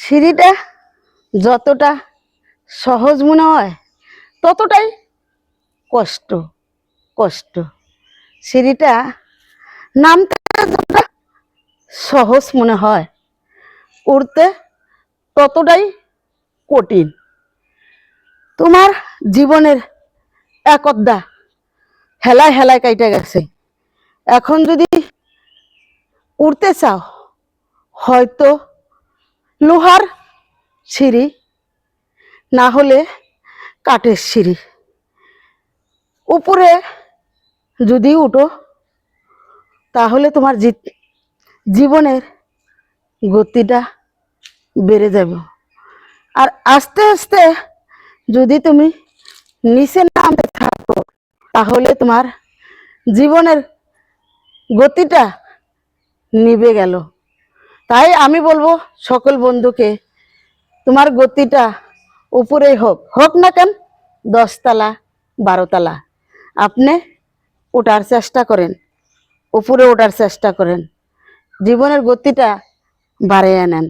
সিঁড়িটা যতটা সহজ মনে হয় ততটাই কষ্ট। কষ্ট সিঁড়িটা নামতে যতটা সহজ মনে হয় উঠতে ততটাই কঠিন। তোমার জীবনের এক অধ্যা হেলায় হেলায় কাইটা গেছে। এখন যদি উঠতে চাও হয়তো লোহার সিঁড়ি না হলে কাঠের সিঁড়ি। উপরে যদি উঠো তাহলে তোমার জীবনের গতিটা বেড়ে যাবে। আর আস্তে আস্তে যদি তুমি নিচে নামতে থাকো তাহলে তোমার জীবনের গতিটা নিভে গেল। তাই আমি বলবো সকল বন্ধুকে, তোমার গতিটা উপরেই হোক, হোক না কেন 10 তলা 12 তলা, আপনি ওঠার চেষ্টা করেন, উপরে ওঠার চেষ্টা করেন, জীবনের গতিটা বাড়িয়ে নেন।